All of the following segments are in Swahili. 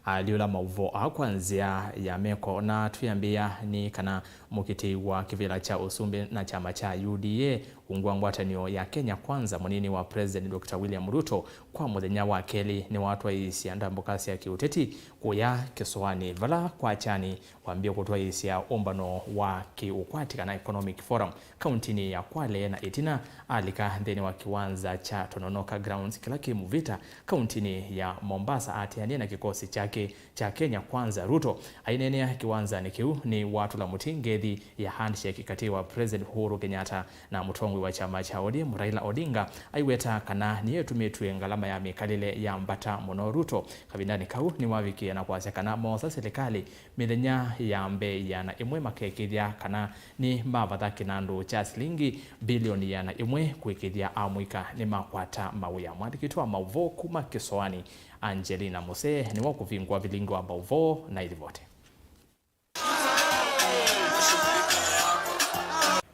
Aliola Mauvoo akuanzia ya meko na tuyambia ni kana mukiti wa kivila cha usumbi na chama cha UDA ungwa ngwatanio ya Kenya Kwanza munini wa President Dr. William Ruto kwa muthenya wa keli ni watu wa isianda mbokasi ya kiuteti kuya kiswani vala kwa chani wambia kutoa isia ombano wa kiukwati kana Economic Forum kauntini ya Kwale na itina alika ndeni wa kiwanza cha Tononoka Grounds kila kimuvita kauntini ya Mombasa atiania na kikosi chake cha Kenya Kwanza. Ruto ainenea kiwanza ni kiu ni watu la mutingethi ya handshake kati wa President Uhuru Kenyatta na mutongwe wa chama cha ODM Raila Odinga aiweta kana niye tumetwe ngalama ya mikalile ya mbata muno. Ruto kabindani kau ni waviki na kwasya kana mosa serikali mithenya ya mbe ya na imwe makekithia kana ni mavatha kinandu cha shilingi bilioni ya na imwe kwikithia amwika ni makwata mawia. Mwandikitwa wa Mauvoo kuma Kiswani Angelina Muse ni wakuvingwa Vilingi wa Mauvoo na ilivote.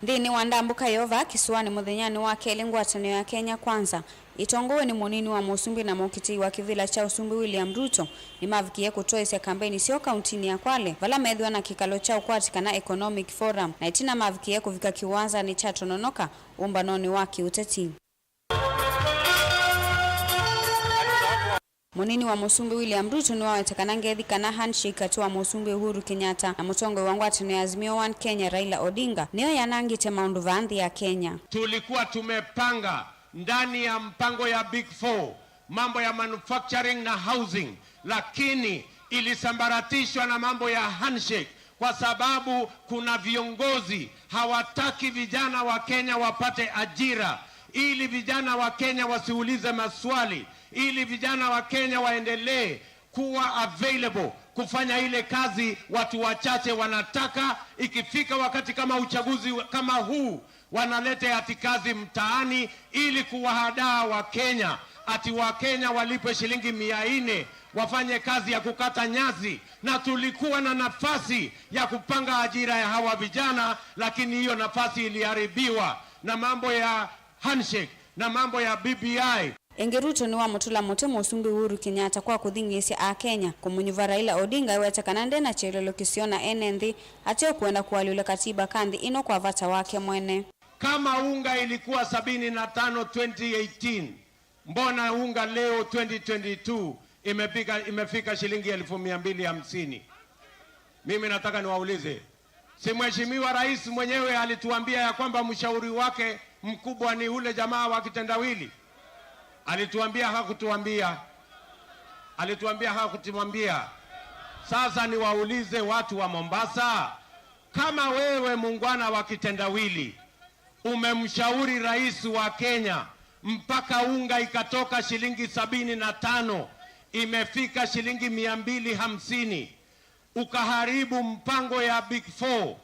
Ndini wandambuka yova Kiswani muthenyani wa keli ngwatanio ya Kenya Kwanza itongowe ni munini wa musumbi na mukiti wa kivila cha usumbi William Ruto ni mavikie kutoa isia kampeni sio kauntini ya Kwale vala methwa na kikalo cha ukwati kana Economic Forum na itina mavikie kuvika kiwanza ni cha Tononoka umbanoni wa kiuteti. Munini wa musumbi William Ruto ni wawetekana ngethi kana handshake kati wa musumbi Uhuru Kenyatta na mutongwe wa ngwatanio ya Azimio One Kenya Raila Odinga niyo yanangite maundu vandhi ya Kenya. Tulikuwa tumepanga ndani ya mpango ya Big Four mambo ya manufacturing na housing, lakini ilisambaratishwa na mambo ya handshake kwa sababu kuna viongozi hawataki vijana wa Kenya wapate ajira, ili vijana wa Kenya wasiulize maswali, ili vijana wa Kenya waendelee kuwa available kufanya ile kazi watu wachache wanataka. Ikifika wakati kama uchaguzi kama huu wanalete ati kazi mtaani ili kuwahadaa wa Kenya ati wa Kenya walipe shilingi 400 wafanye kazi ya kukata nyasi. Na tulikuwa na nafasi ya kupanga ajira ya hawa vijana, lakini hiyo nafasi iliharibiwa na mambo ya handshake na mambo ya BBI. Ruto ni wa mutula muti musumbi Uhuru Kenyatta kwa kuthingisya a Kenya kumunyuva Raila Odinga iwetekana nde na chilolo kisiona NND atio kuenda kuwaliula katiba kandi ino kwa vata wake mwene. Kama unga ilikuwa 75 2018, mbona unga leo 2022 imefika shilingi 1250? Mimi nataka niwaulize, si mheshimiwa rais mwenyewe alituambia ya kwamba mshauri wake mkubwa ni ule jamaa wa kitendawili? Alituambia hakutuambia? Alituambia hakutumwambia? Sasa niwaulize watu wa Mombasa, kama wewe muungwana wa kitendawili umemshauri rais wa Kenya mpaka unga ikatoka shilingi 75 imefika shilingi 250, ukaharibu mpango ya Big Four,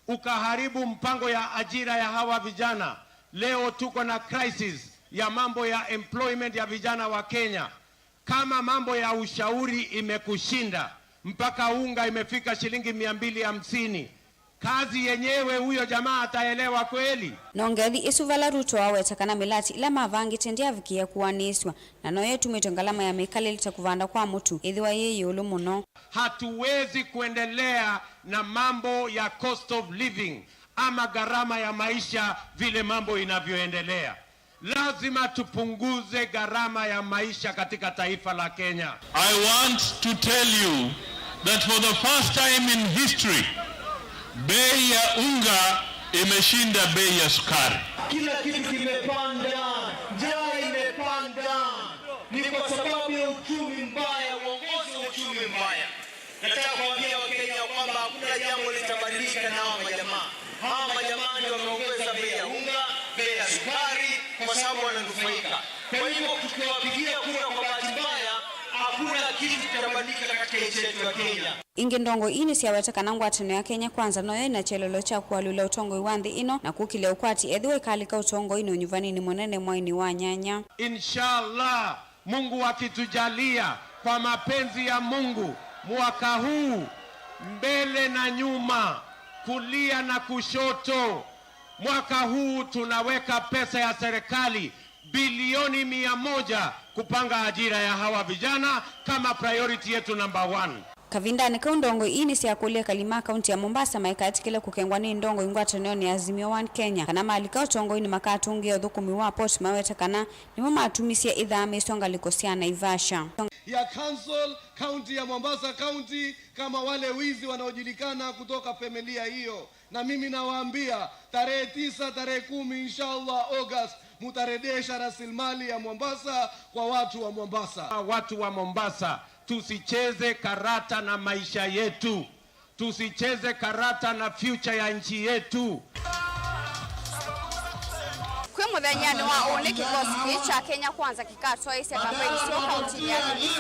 ukaharibu mpango ya ajira ya hawa vijana, leo tuko na crisis ya mambo ya employment ya vijana wa Kenya. Kama mambo ya ushauri imekushinda mpaka unga imefika shilingi 250, kazi yenyewe huyo jamaa ataelewa kweli? Nongethi isuvala Ruto awetekana milati ila mavangi tendia vikia kuwaniswa na noye tumitongalama ya mikali litakuvanda kwa mutu idhiwa yeye ulu muno. Hatuwezi kuendelea na mambo ya cost of living ama gharama ya maisha vile mambo inavyoendelea. Lazima tupunguze gharama ya maisha katika taifa la Kenya. I want to tell you that for the first time in history, bei ya unga imeshinda bei ya sukari. Kila kitu kimepanda, njaa imepanda. Ni kwa sababu ya uchumi mbaya, uongozi wa uchumi mbaya. Nataka kuambia Wakenya kwamba hakuna jambo litabadilika na hawa majamaa. Hawa majamaa ndio wameongeza bei ya unga, bei ya sukari kwa sababu wananufaika. Kwa hivyo tukiwapigia kura kwa bahati mbaya, hakuna kitu kitabadilika katika nchi yetu ya Kenya. Ingindongo ini siyawetekana ngwatanio ya Kenya Kwanza noyo na chelolo cha kuwalula utongo iwanthi ino na kukile ukwati edhiwe kalika utongo ino nyuvani ni mwenene mwaini wa nyanya. Inshallah, Mungu akitujalia kwa mapenzi ya Mungu, mwaka huu mbele na nyuma, kulia na kushoto, mwaka huu tunaweka pesa ya serikali bilioni 100 kupanga ajira ya hawa vijana kama priority yetu number 1. Kavinda ni kaundongo ini siya kulia kalima kaunti ya Mombasa maikati kile kukengwa ni ndongo ingwatanio ni Azimio 1 Kenya kana malika utongo ini makatungi ya dhukumi wa port maweta kana ni mama atumisia idhame isonga likosia na Ivasha ya council county ya Mombasa county kama wale wizi wanaojulikana kutoka familia hiyo. Na mimi nawaambia tarehe 9 tarehe 10 inshallah August mutaredesha rasilimali ya Mombasa kwa watu wa Mombasa. Watu wa Mombasa, tusicheze karata na maisha yetu. Tusicheze karata na future ya nchi yetu. Kwa mudhanyani wa one kikosi cha Kenya kwanza kikatoa isi ya kampeni sio kaunti ya Vilingi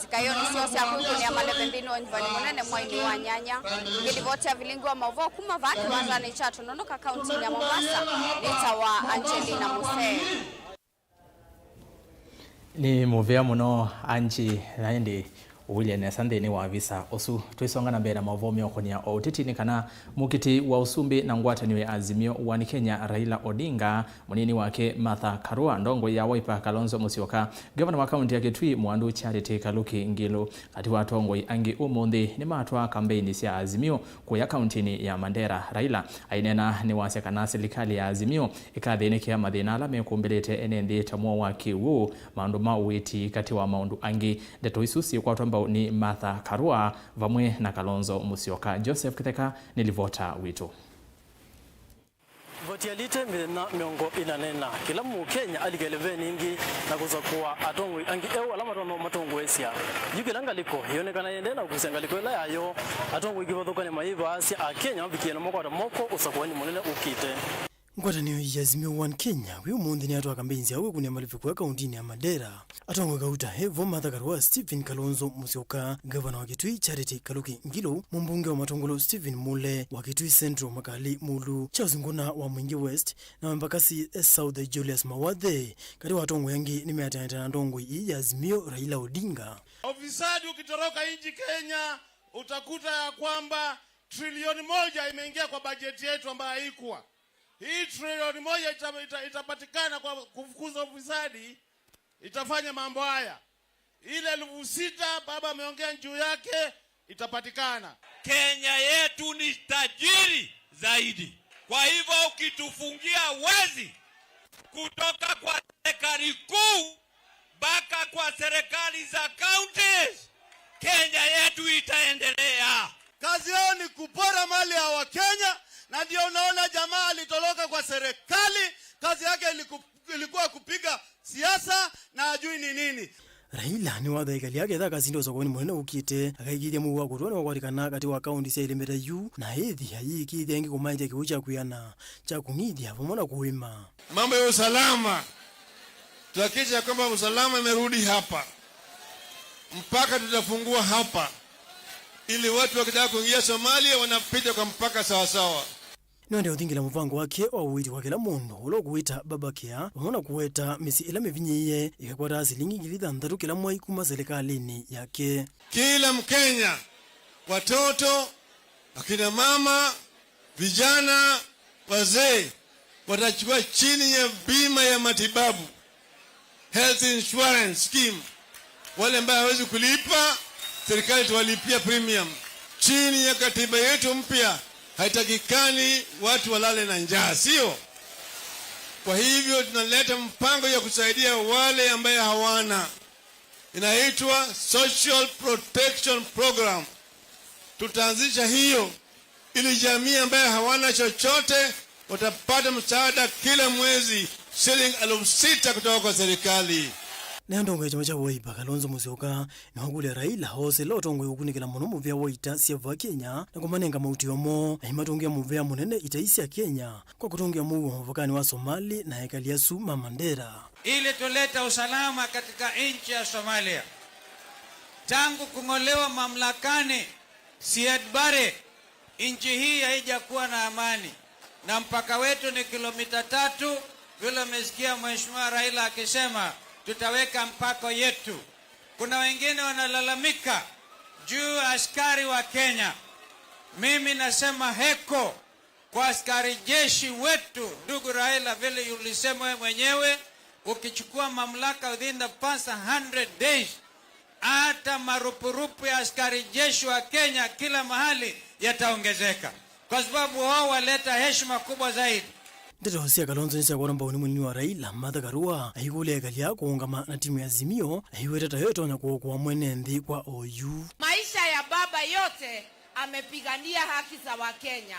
zikayoni sio sia kuku ni amale mbino njvani munene mwaini wa nyanya ngili vote ya Vilingi wa Mauvoo kuma vaki wanzani chato nonoka kaunti ya Mombasa nita wa Angelina Muse ni muvea muno anchi naindi William Nesande ni wa visa osu tuisonga na mbere Mauvoo myokonia otitini kana mukiti wa usumbi na ngwatanio ya Azimio wa Kenya Raila Odinga munini wake Martha Karua ndongo ya Wiper Kalonzo Musyoka governor wa county ya Kitui Mwandu Charity Kaluki Ngilo ati watongo angi umundi ni matwa kampeni cia Azimio kwa county ya Mandera. Raila ainena ni wasekana serikali ya Azimio ikathinikia mathina ala mekumbelete enende tamwa wa kiwu maundu mawiti kati wa maundu angi ndeto isusi kwa ni Martha Karua vamwe na Kalonzo Musyoka. Joseph Kiteka nilivota wito. Voti ya lite na miongo inanena kila Mkenya alikeleve ningi na kuzakuwa atongwe angi alama tono matongo esia yukilanga liko yonekana yendena kusenga liko la yayo atongwe kivothoka ni maiva asia a Kenya bikiena moko usakwani munene ukite ngwatanio ya Azimio 1 Kenya uyu mundi ni atwa kampeni yawe kunia malifu kwa kaunti ya Mandera atongwe kauta hevo Martha Karua Stephen Kalonzo Musyoka governor wa Kitui Charity Kaluki Ngilo mbunge wa Matongolo Stephen Mule wa Kitui Central Makali Mulu Charles Nguna wa Mwingi West na mbakasi South Julius Mawadhe kati watongwe yangi nimeatana na ndongo ya Azimio Raila Odinga. Ofisadi ukitoroka nchi Kenya utakuta ya kwamba trilioni 1 imeingia kwa bajeti yetu ambayo haikuwa. Hii trilioni 1 itapatikana kwa kufukuza ufisadi, itafanya mambo haya. Ile 6,000 baba ameongea juu yake itapatikana. Kenya yetu ni tajiri zaidi. Kwa hivyo ukitufungia wezi kutoka kwa serikali kuu mpaka kwa serikali za counties, Kenya yetu itaendelea. Kazi yao ni kupora mali ya Wakenya. Na ndio unaona jamaa alitoroka kwa serikali, kazi yake ilikuwa kupiga siasa na ajui ni nini. Raila ni wadha ikali yake thaka sindo sokoni munene ukite akaigiria mu wa kutona wakwatikana kati wa county cia Ilemera yu na hithi hayiki thengi kumaite kiucha kuyana cha kumithia pamoja kuima mambo ya usalama. Tuhakikisha kwamba usalama imerudi hapa, mpaka tutafungua hapa ili watu wakitaka kuingia Somalia wanapita kwa mpaka sawa sawa. Ndio uthingira muvango wake wa uwiti wa kila mundu ulo kuita babakia wamona kuweta misi ila mivinyiye ikakwata silingi 6,000 kila mwai kuma serikalini yake. Kila Mkenya, watoto, akina mama, vijana, wazee watachukua chini ya bima ya matibabu, health insurance scheme. Wale ambao hawezi kulipa serikali tuwalipia premium. Chini ya katiba yetu mpya haitakikani watu walale na njaa, sio? Kwa hivyo tunaleta mpango ya kusaidia wale ambaye hawana. Inaitwa Social Protection Program. Tutaanzisha hiyo ili jamii ambaye hawana chochote watapata msaada kila mwezi shilingi 6,000 kutoka kwa serikali. Ndongo chama cha Wiper Kalonzo Musyoka nahugule Raila hose lotongo yokunikela muno muvya woita siava Kenya na kumanenga mauti yomo na imatongia muvya munene itaisi ya Kenya kwa kutongia mu mvukani wa Somali na hekalia su Mandera ili tuleta usalama katika nchi ya Somalia. Tangu kungolewa mamlakani Siad Barre, nchi hii haijakuwa na amani na mpaka wetu ni kilomita 3 vile umesikia Mheshimiwa Raila akisema tutaweka mpako yetu. Kuna wengine wanalalamika juu askari wa Kenya. Mimi nasema heko kwa askari jeshi wetu, ndugu Raila, vile ulisema wewe mwenyewe, ukichukua mamlaka within the past 100 days, hata marupurupu ya askari jeshi wa Kenya kila mahali yataongezeka, kwa sababu wao waleta heshima kubwa zaidi. Ndero sia Kalonzo nisa kwa namba munini wa Raila Martha Karua ahigule galia kuungama na timu ya Azimio ahiweteta yote na kwa mwene nthi kwa OU. Maisha ya baba yote amepigania haki za Wakenya.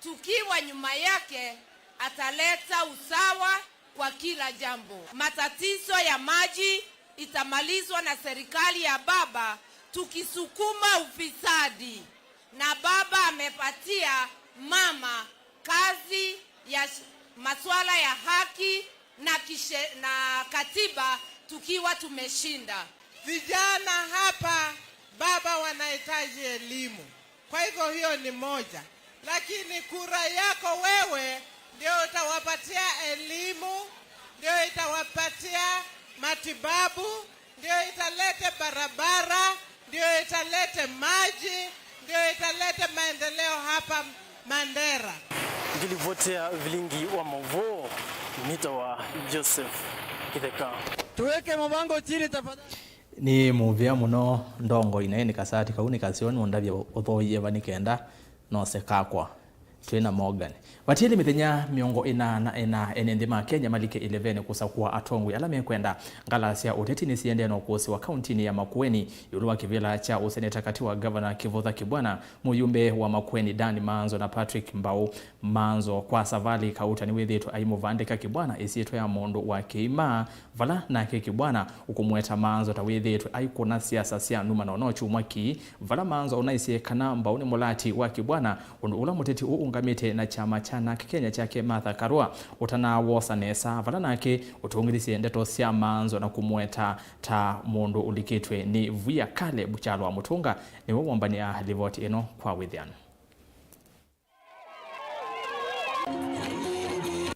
Tukiwa nyuma yake ataleta usawa kwa kila jambo. Matatizo ya maji itamalizwa na serikali ya baba tukisukuma ufisadi. Na baba amepatia mama kazi ya masuala ya haki na katiba tukiwa tumeshinda. Vijana hapa baba wanahitaji elimu. Kwa hivyo hiyo ni moja. Lakini kura yako wewe ndio itawapatia elimu, ndio itawapatia matibabu, ndio italete barabara, ndio italete maji, ndio italete maendeleo hapa Mandera. Ngilivotea Vilingi wa Mauvoo, mita wa Joseph Kitheka. Tuweke mabango chini tafadhali. Ni muvia muno ndongo inaeni kasati kauni kasioni ondavya uthoiye vanikenda no sekakwa twina Morgan watili mithenya miongo ina enendima Kenya malike 11 kusakua atongwe ala mekwenda ngalasia uteti ni siende no kusi wa kaunti ya Makueni yulwa kivila cha useneta kati wa governor Kivutha Kibwana muyumbe wa Makueni Dani Manzo na Patrick Mbau Manzo kwa savali kauta ni withitu aimuvandika Kibwana isieto ya mondo wa Keima vala na Kibwana ukumweta Manzo ta withitu aikuna siasa sia numa no chumaki vala Manzo unaisie kana Mbau ni mulati wa Kibwana ula muteti uungamite na chama cha NZOMO Kenya chake Martha Karua utana wosa nesa vala nake utungirisi ndeto sia Manzo na kumweta ta mundu ulikitwe ni vuya kale buchalo wa mutunga ni wambania livoti eno kwa withiano.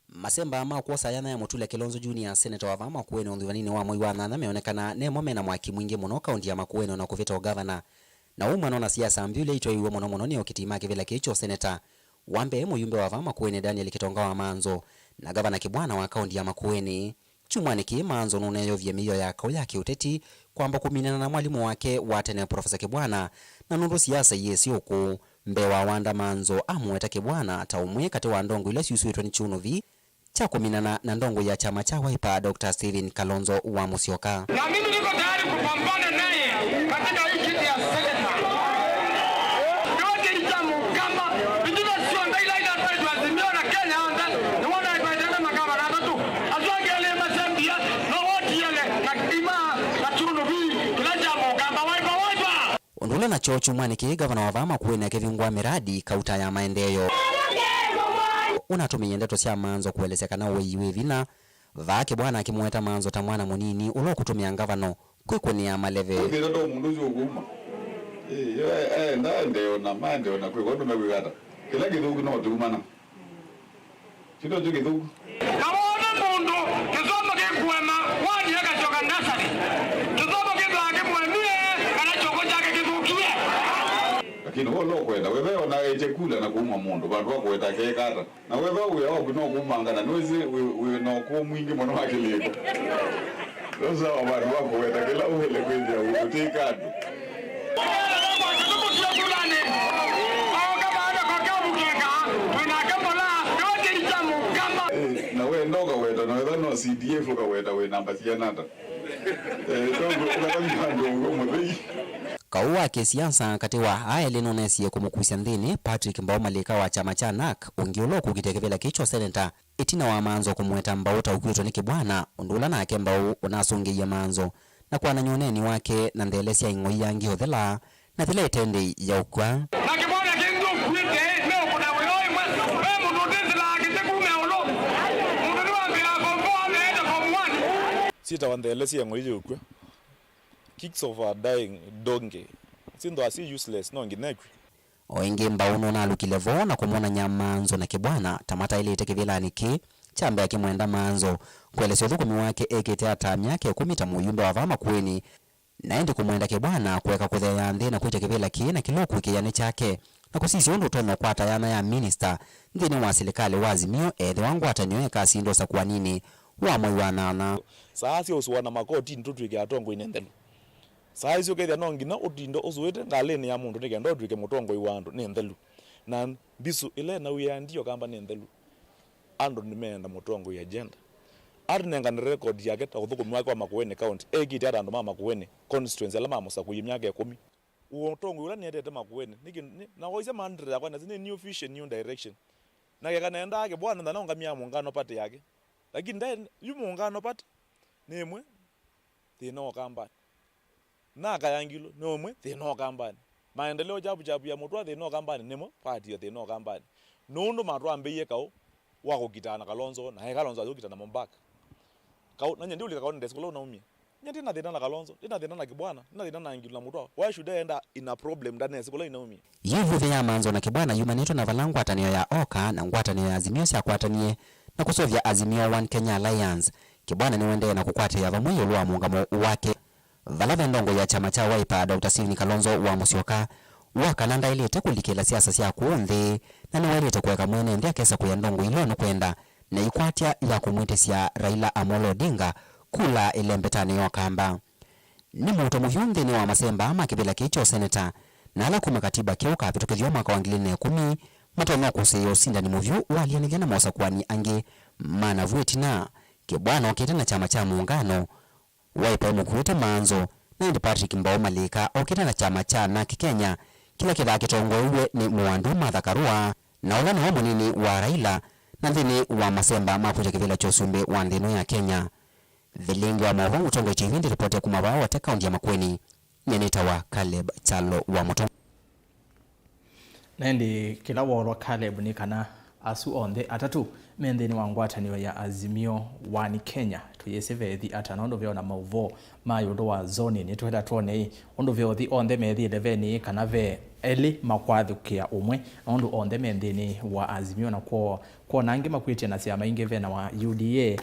Masemba ama kwa sayana ya Mutula Kilonzo Junior Senator wa Makueni ondhivanini wa mwai wa nana meonekana nemo mena mwaki mwingi muno kaunti ya Makueni na kuvita governor na umwana na siasa mbule itwa muno muno ni okitima kivila kicho senator wambe muyumbe wa Makueni Daniel Kitonga wa Manzo na governor Kibwana wa kaunti ya Makueni chumwani ki Manzo nuneyo vyemio yako yake uteti kwamba kuminana na mwalimu wake watene Profesa Kibwana na nundu siasa yesi oku mbewa wanda Manzo amweta Kibwana taumwe kati wa ndongo ile siusuitwa ni chunovi cha kuminana na ndongo ya chama cha Wiper Dr. Steven Kalonzo wa Musyoka. Na mimi niko tayari kupambana naye katika hii kiti ya seneta. Yote ni jamu kama vijana sio ndaila ila taifa Azimio na Kenya anda ni wana itaenda makama na tatu. Azongele masembia na wote yale na kima na chuno vi kila jamu kama Wiper. Ondula na chochu mwani ki governor wa Makueni akivingwa miradi kauta ya maendeleo. Unatumia ndeto sia Manzo kuelezekana weiwe vina vake bwana akimweta Manzo tamwana munini ulo kutumia ngavano kwikunia maleve ndiro ndo mundu zoguma ndeo na mande na kwiko ndo mewigata kila githugu no tumana kido githugu kaona mundu kizomo kikwema wani heka choka nasari kizomo kibage mwemie kana choko chake kithukie lakini wolo kwenda wewe ona echekula na kuuma mundu bantu bakweta kekata na wewe uya okuno kumangana nozi we no ko mwingi mono wakiliko sasa abantu bakweta kila uhele kwenda utikati na we ndoga weta na wewe no CDF ka weta we namba sianata Kauwa kisiasa kati wa aelinonesie kumukusia nthini Patrick Mbau Malika wa chama cha NAK ungiulo kukitekevela kichwa senator itina wa Manzo kumweta Mbau taukwitwa ni Kibwana undula nake Mbau unasungia Manzo na kwa nanyoneni wake na ndelesia ingoi yangi hothela na thile itende ya ukwa na Kibwana kindu kwite leo kuna uloi we mundu ndizila kitekume ulo mundu wambira komboa ameenda komwani sita wandelesia ingoi ya ukwa kicks of a dying donkey sindo asi useless no nginekwi oingi Mbau nona alukilevo na kumwona Nyamanzo na Kibwana tamata ile itekevela niki chambe akimwenda Manzo kuelesea thukumi wake ekete atamya yake kumita muyumbe wa Makueni na endi kumwenda Kibwana kuweka kuthea nthi na kuitekevela ki na kiloku kiyane chake na kusisi undu tono kwata yana ya minister nthini wa serikali wa Azimio ethe wangwata niweka sindo sa kwa nini wa mwai wa nana. Saasi uswana makoti ntutwike atongo inendelu. Saisi ukethia no ngina utindo usuite ngaleni ya mundu nike ndo twike mutongo iwandu nendelu. Na bisu ile na uya ndio kamba nendelu. Ando nimeenda mutongo ya agenda. Arnenga ni record yake ta kuthuku mwake wa Makueni county. Egiti ata ndo mama Makueni constituency ala mama sa kuyimyaka 10. Utongo ula niende Makueni. Niki na waise mandre yakwa na zine new vision new direction. Na yaka naenda yake bwana ndana ngamia muungano pate yake. Lakini ndai yu muungano pate nemwe thino kambani. Na kayangilo nomwe thino kambani. Maendeleo jabu ya mutwa thino kambani nemo pati ya thino kambani. Nundu matwa ambeye kao wako kitana Kalonzo na he Kalonzo azokitana Mombaka. Kau nanya ndio likaona ndesikulo unaumia. Nyati na thina na Kalonzo, ina thina na Kibwana, ina thina na Ngilo na mutwa. Why should I end in a problem ndani ya sikulo inaumia? Yivu vya manzo na Kibwana yumanito na valangu atanio ya Oka na ngwatanio ya Azimio sia kwatanie na kusovya Azimio One Kenya Alliance. Kibwana ni wende na kukwate ya vamuyo luwa muungamo wake. Valave ndongo ya chama cha Wiper Dr. Stephen Kalonzo wa Musyoka wakananda ilete kulikela siasa sia kuonthi na niwailete kuweka mwene ndia kesa kuya ndongo ilono kwenda na ikwatia ya kumwitesia Raila Amolo Odinga kula ilembetani yokamba. Ni muto muhyunthi ni wa masemba ama kibila kicho seneta na ala kuma katiba kiuka vitukithio mwaka wa 2010 matono kuseyo sindani muvyu walianigana mosa kwani ange mana vuetina Kibwana okite na chama cha muungano Wiper mukuite manzo na ndi Patrick Mbao Malika okite na chama cha NAK Kenya kila kila kitongoiwe ni Mwandu Martha Karua na ula ni munini wa Raila na thini wa masemba mapuja kivila chosumbe wa ndino ya Kenya. Vilingi wa Mauvoo utongo chivindi ripoti ya kumabao wa kaundi ya Makueni nyeneta wa Caleb Chalo wa Mutongo. Nendi kila woro Caleb ni kana asu onde atatu mendeni wangwatanio ya Azimio One Kenya tuyesevethi atanondo vyo na Mauvoo mayodo wa zone ni tuheda tuone ondo vyo thi onde methi 11 kana ve eli makwathukia umwe ondo onde mendeni wa Azimio na kwa nange makwitia na siama inge vena wa UDA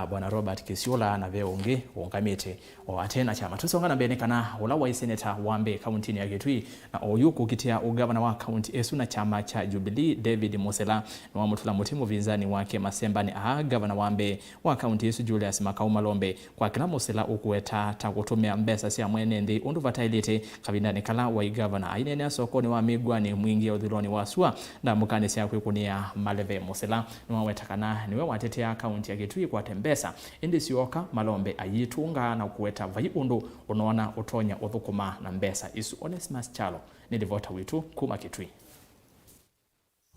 bwana Robert Kisiula na ve unge ungamete o atena chama tusonga na mbele kana ula wa senator wambe county ya Kitui na oyuku kitia ugavana wa county esu na chama cha Jubilee David Musela na wa mutula mutimu vinzani wake Masemba ni gavana wambe wa county esu Julius Makauma Lombe kwa kila Musela ukuweta takutumia mbesa sia mwene ndi undu vatailite kabindani kala wa gavana ainene sokoni wa migwa ni mwingi ya udhiloni wasua na mukane sia kwikunia Maleve Musela niwawetakana niwe watetea kaunti ya Kitui kwa tembesa indi sioka Malombe ayitunga na kuweta vai undu unaona utonya uthukuma na mbesa isu Onesmus Chalo nilivota witu kuma Kitui.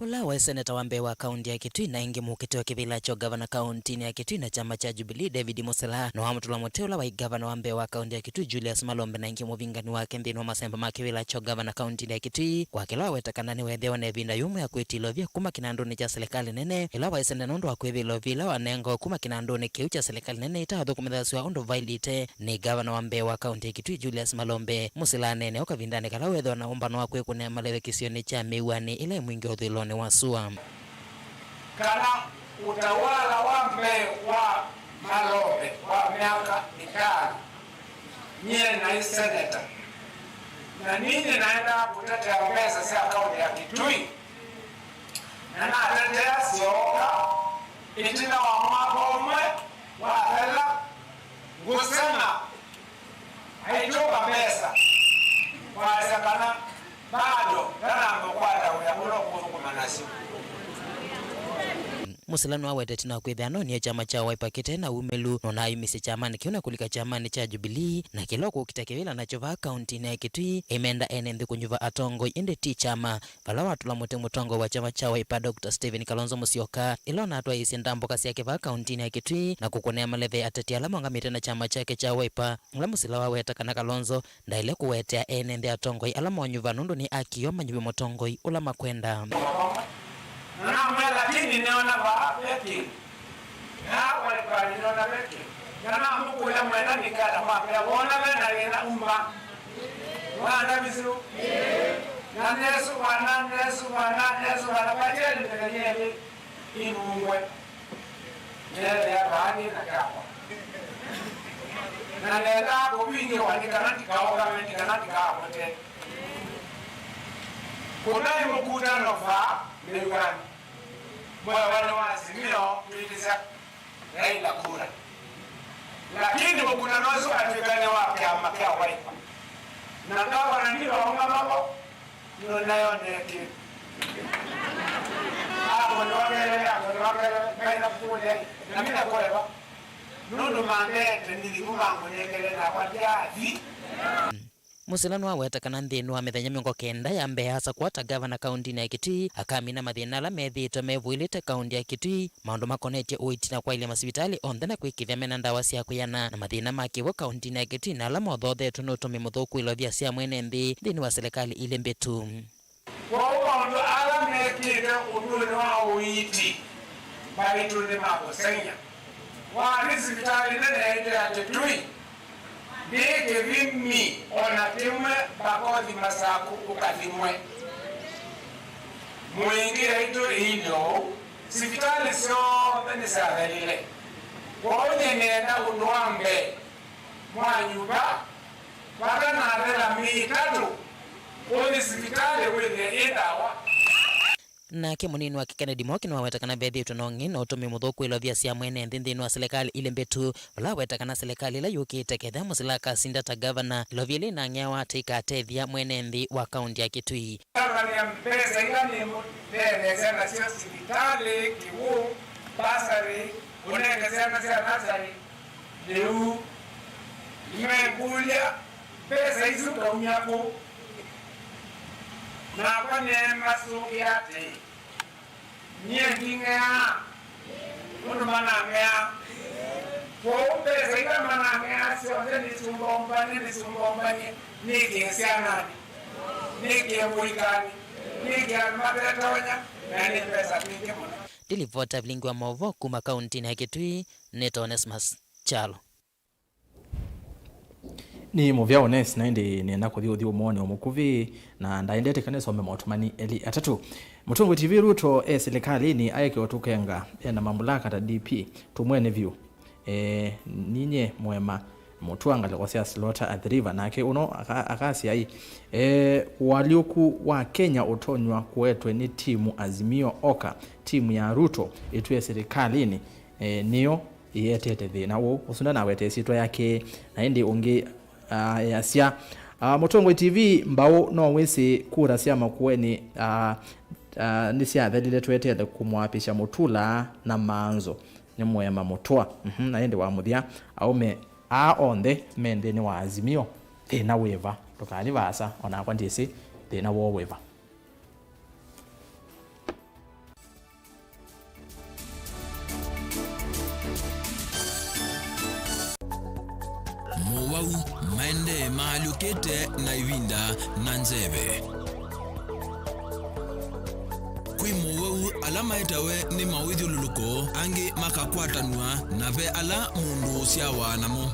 Ula wa seneta wambe wa kaunti ya Kitui na ingi mukite wa kivila cho gavana kaunti ya Kitui na chama cha Jubilee David Musela na wamutula moteula wa gavana wambe wa kaunti ya Kitui Julius Malombe na ingi muvingani wa kembini wa masemba makivila cho gavana kaunti ya Kitui kwa kila wetakana ni wethewa na vinda yumu ya kuitilovia kuma kinandoni cha serikali nene ila wa seneta nondo wa kuivilovila wa nengo kuma kinandoni kiu cha serikali nene itawadhu kumedhasiwa ondo vailite ni gavana wambe wa kaunti ya Kitui Julius Malombe Musela nene oka vindani kala wethewa na umbano wa kuekune Maleve kisioni cha miwani ila mwingi udhilo ni wasua kana utawala wambe wa Malombe wa miaka 5 nyie na seneta na nini naenda kutetea mesa sia kaunti ya Kitui na natetea sioka itina wa Magome wa hela ngusema haitoka mesa kwa sakana bado kana mkwata uyamulo kumanasi Musilano awete tina kwithano ni chama cha Wiper kitena umelu nona imisi chama ni kiuna kulika chama ni cha Jubilee na kiloko kitakewila na chova county na Kitui emenda enende kunyuva atongo inde ti chama pala watu la mutongo wa chama cha Wiper Dr. Stephen Kalonzo Musyoka ilona atwa isi ndambo kasi yake va county na Kitui na kukonea Maleve atati alama ngamite na chama chake cha Wiper ngula musila waweta kana Kalonzo ndaile kuwetea enende atongo alama wanyuva nundu ni akiyoma nyuve motongo ula makwenda na lakini naona baki na wale pale naona baki na Mungu ya mwenda nikala mapya wona bena ina umba wana bisu na Yesu wana bajeli ndio imungwe ndio ya bani na kapo na leo kubingi wanikana tikaoga menikana tikapo te kuna mkutano fa Mwana wa Azimio kuitiza Raila kura. Lakini kuna nozo atukane wake amakia waipa. Na kawa na ndio wangamapo ndio nayo neki. Hapo ndio wangele baina kule na mimi nakolewa. Nundu mandete nilikumangu nekele na kwa jadi. Musilano awetakana nthini wa mithenya 90 ya mbere hasa kwata gavana kaunti ya Kitui akamina mathina ala methitwe mevuilite kaunti ya Kitui maundu makonetie uitina kwa ile masibitali onthe na kwikithia mena ndawa cia kuyana na mathina makiwa kaunti ya Kitui na ala mothothetwe n'utumi muthuku ilovia cia mwene nthi thini wa serikali ile mbitu. Kwa maundu ala mekire undu wa uiti baitu ni makosenya wa sibitali nene ya Kitui Dike vimi onatimwe bakothi masaku ukathimwe. Mwingira ito hilo sibitali sio benisabelile. Wote nenda unwambe mwanyuba baka na mitatu. Wote sibitali wende edawa. Nake munini wa Kennedy Moki no wetakana bethi tunongi no utumi muthuku ilovia cia mwene nthini wa serikali ile mbetu la wetakana serikali la yukite ketha musilaka sinda ta governor ilovia ile na ngewa tika tethia mwene nthi wa kaunti ya Kitui. Kama ni mpesa ingani mbele sana sio hospitali kiwu basari unengezana sia nasari leo imekuja pesa hizo kwa unyako na kwa neema sugiate nyendinga unu manangea kwa pesa ika manangea sio ni sumbomba ni kinsia nani ni kiambulikani ni kiamabetonya na ni pesa mingi muna. Dilivota Vilingi wa Mauvoo kuma kaunti ya Kitui Neto Onesmus Chalo. Ni muvya Ones na ndi nenda kuthi umone omukuvi na ndaendete kanesa ome motumani eli atatu Mutongo TV Ruto serikali ni ayeke otukenga na mamlaka ta DP tumwene view ninye mwema mutuanga lekosia slota athiriva nake uno akasi ai walioku wa Kenya utonywa kuetwe ni timu Azimio Oka timu ya Ruto itwe serikalini niyo yetete thina wo usunda na wete sitwa yake na ndi ungi yasia Mutongo TV mbao no wese kura cia makueni ni cia thelile twetele kumwapisha Mutula na Manzo ni mwema mutwa na ndi wa muthia aume onthe mende ni wa Azimio thina weva tukani vasa ona kwa ndisi thina wo weva. Mauvoo maende maalukete na iwinda na nzeve. Kui Mauvoo alama itawe ni mawidhi luluko angi makakwatanua na ve ala mundu siawa namo.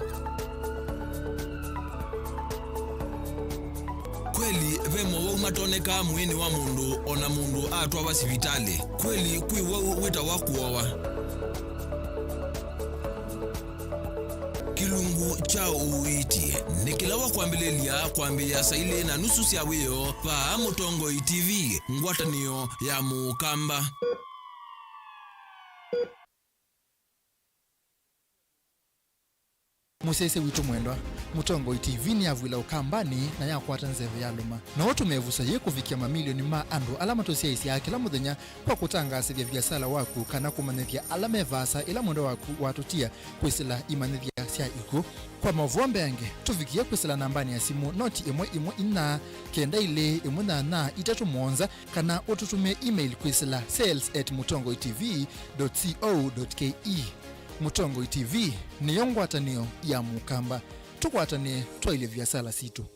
Kweli ve Mauvoo matoneka mwini wa mundu ona mundu atwa wa sivitali. Kweli kui wau wita wakuowa. Kilungu cha uiti nikilawa kuambilelia kuambia saile na nusu sia weo pa Mutongo TV ngwatanio ya mukamba. Musese witu mwendwa Mutongo TV ni avwila ukambani na yakwata nzeve ya luma na watu mevusa ye kufikia mamilioni ma andu alama tosia isi ya kila muthenya kwa kutangasa vya biasala waku kana kumanethia alama evasa ila mwendo waku watutia kwisila imanethia sia iku kwa Mauvoo yange tufikia kwisila nambani ya simu noti imwe ina kenda ile imwe na itatu mwonza kana ututume email kwisila sales@mutongotv.co.ke. Mutongo TV ni yongwatanio ya mukamba tukwatane twaile vyasala situ.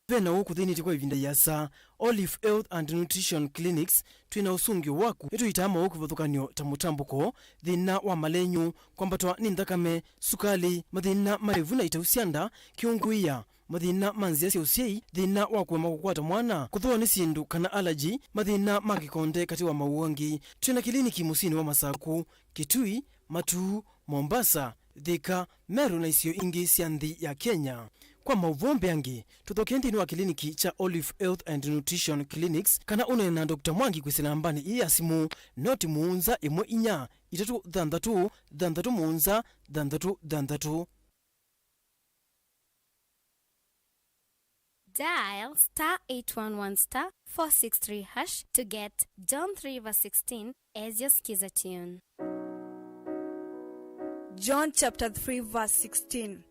Vena woku thini tikwa ivinda yasa Olive Health and Nutrition Clinics twina usungio waku etu itama woku vathukanio ta mutambuko thina wa malenyu kwambatwa ni nthakame sukali mathina marevu na itausianda kiunguia mathina manzia cia usiei thina wa kwema kukwata mwana kuthua ni sindu kana allergy mathina magikonde kati wa mauangi twina kliniki musini wa Masaku Kitui Matu Mombasa Thika Meru na isio ingi cia nthi ya Kenya kwa Mauvoo mbeangi tuthokendi ni wa kliniki cha Olive Health and Nutrition Clinics kana une na Dr. Mwangi kwisilambani iya simu noti muunza imwe inya itatu dhandatu muunza dhandatu. Dial *811*463# to get John 3:16 as your skiza tune. John chapter 3 verse 16.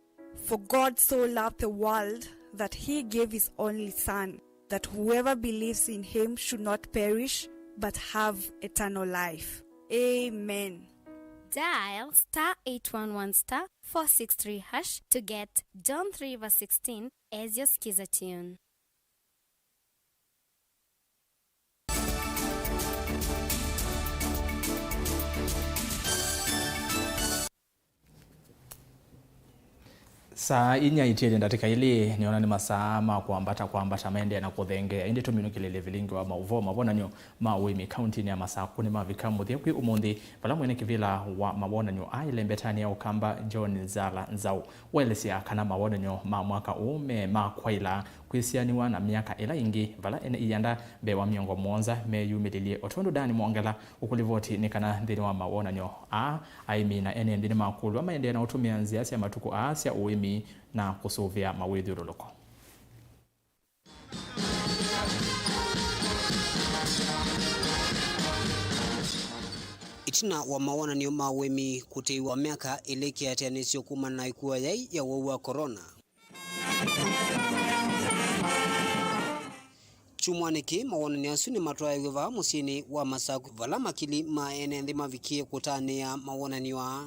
For God so loved the world that he gave his only Son, that whoever believes in him should not perish but have eternal life. Amen. Dial *811*463# to get John 3:16 as your skiza tune. Saa inya itile ndatika ili niona ni masaa ma kuambata maende na kuthengea indi tuminukilele Vilingi wa Mauvoo mabona nyo mawimi county ni masaa kuni mavikamu thiakwi umundi pala mwene kivila wa mabona nyo ailembetani ya ukamba John Zala Nzau welesia kana mabona nyo mwaka ume makwaila kwisianiwa na miaka ila ingi vala ene iyanda bewa miongo mwonza meyumililie otondo dani mwongela ukulivoti nikana ndini wa mabona nyo aimi na ene ndini makulu wa maende na utumia nziasi ya matuku aasya uimi na kusuvia mawithiruluko. Itina wa mawana ni mawemi kuteiwa miaka iliki ya tianisio kuma na ikuwa yai ya waua corona. Chumwaniki mawana ni asuni matoa yuva musini wa masaku vala makili maene ndima vikie kutane ya mawana ni wa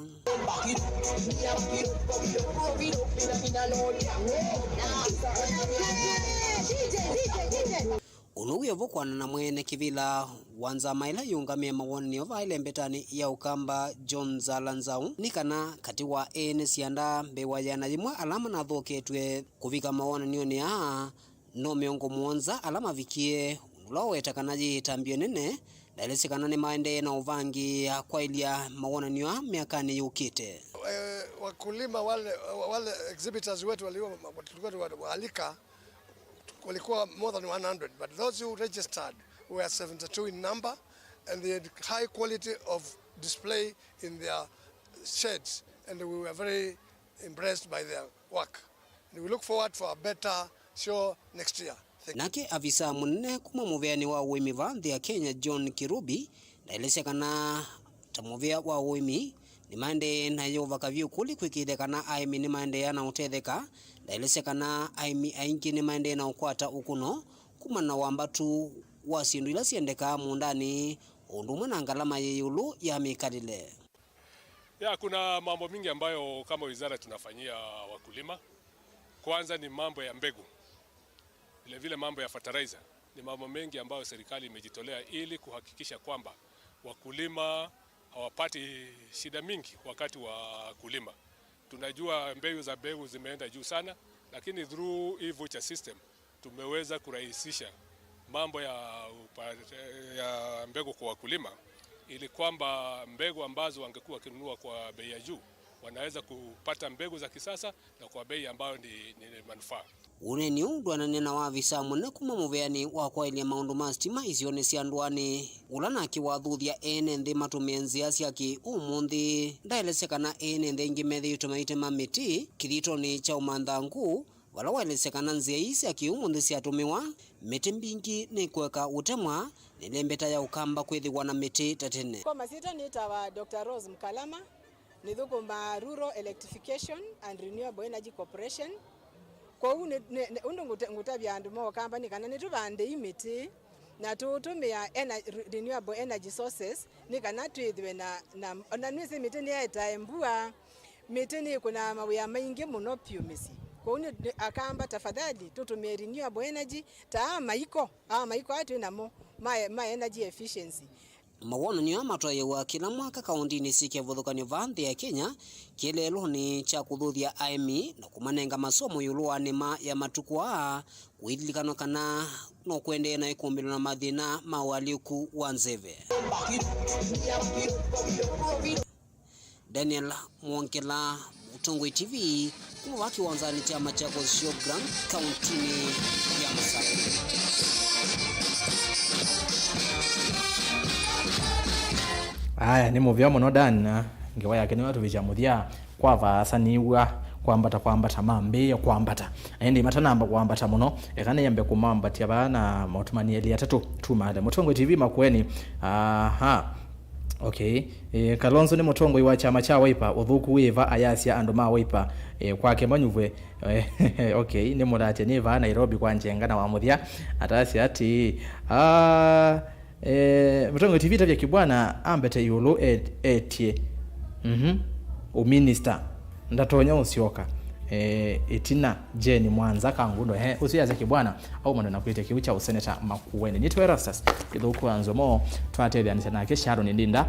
unuwe vokwana na mwene kivila wanza maila yungamia mawana ni ova ilembetani ya ukamba John Zala Nzau nikana kati wa ene sianda bewa yana jimwa alama na dhoketwe kuvika mawana ni no miongo mwonza alama vikie unulau etakanaji tambio nene dailesikana ni maende na uvangi kwa ilia mawana niwa miakani yukite. Wakulima wale exhibitors wetu walikuwa walikuwa more than 100, but those who registered were 72 in number, and they had high quality of display in their sheds, and we were very impressed by their work. And we look forward for a better show next year. Nake avisa munene kuma muveani wa uimi vandhi ya Kenya John Kirubi dailesekana tamovea wa uimi ni maende na yova kavyo kuli kwikide kana aimi ni maende yana utetheka dailesekana aimi aingi ni maende na ukwata ukuno kuma na wambatu wasindu ila siendeka mundani undumwe na ngalama yeyulu ya mikadile. Kuna mambo mingi ambayo kama wizara tunafanyia wakulima. Kwanza ni mambo ya mbegu. Vile mambo ya fertilizer ni mambo mengi ambayo serikali imejitolea ili kuhakikisha kwamba wakulima hawapati shida mingi wakati wa kulima. Tunajua mbegu zimeenda juu sana, lakini through e-voucher system tumeweza kurahisisha mambo ya mbegu kwa wakulima ili kwamba mbegu ambazo wangekuwa kinunua kwa bei ya juu wanaweza kupata mbegu za kisasa na kwa bei ambayo ni manufaa. Uneni undwa nena wa visa mune kuma muveani wa kwa ilia maundu mastima isione sianduani ulana akiwathuthia ene nthi matumenzi asiaki umundi ndaelesekana ene nthi ingi methi utumaite mamiti kirito cha umanthangu wala waelesekana nzia isi aki umundi siatumiwa miti mbingi ni kweka utemwa nilembeta ya ukamba kwithiwa na miti tatene. Kwa masita nitawa Dr. Rose Mkalama nithukuma Rural Electrification and Renewable Energy Corporation. Kwa undu ngutabia andu mo company kana nitubande imiti na tutumia renewable energy sources ni kana twithwe na nwisi miti ni etaembua miti ni kuna mawia maingi muno piumisi. Kwa unu akamba tafadhali tutumie renewable energy ta maiko atu namo my energy efficiency. Mawana ni amatoye wa kila mwaka kaundini sike vuthukani vanthi ya Kenya kielelo ni cha kuthuthia aimi na kumanenga masomo yulu anima ya matukwa kuidilikano kana no kwende na ikumbilo na mathina mawaliku wanzeve. Daniel Mwonkela, Mutongoi TV. kuma wakiwanzani chama cha Showground kauntini ya Masai. Aya ni muvya muno dana ngewa yake ni watu vichamuthia kwava asaniwa kwambata mambe kwambata aende matanamba kwambata muno ekane yambe kumambatia bana mautumani eli atatu tumale Mutongo TV makweni. Okay, Kalonzo ni Mutongo iwa chama cha Wiper uthuku wiva ayasia andu ma Wiper kwake manyuvwe. Okay, ni murate ni va Nairobi kwa njenga na wamuthia atasi ati Mutongo TV tabia kibwana ambete yulu etie uminister ndatonya usioka itina Jeni Mwanza kangundo usiyaze kibwana au mwana nakuite kiucha useneta makuweni ni ERASTUS idhuku NZOMO twatethyanisa nake Sharon Ndinda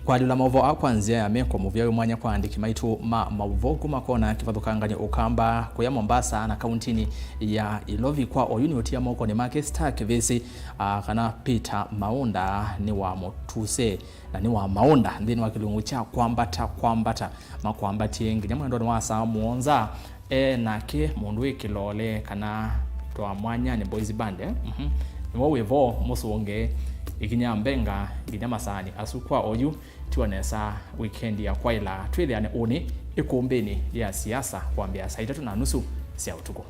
kwa lula Mauvoo akwanzia ya meko muvya mwanya kwa andiki maitu Mauvoo kumakona kivathukanganya ukamba kuya Mombasa na kauntini ya Ilovi kwa oyuni ya moko ni make star kivisi kana Peter Maunda ni wa Motuse na ni wa Maunda ndini wa kilungu cha kwambata makwambati yengi nyamando ni wasa muonza nake mundu wikilole kana toa mwanya ni boys band niwo wevo musuonge ikinyambenga nginyamasani asukwa oyu tuonesa weekend ya kwaila twithiane uni ikumbini ya siasa kwambia saa 3:30 cia utuko.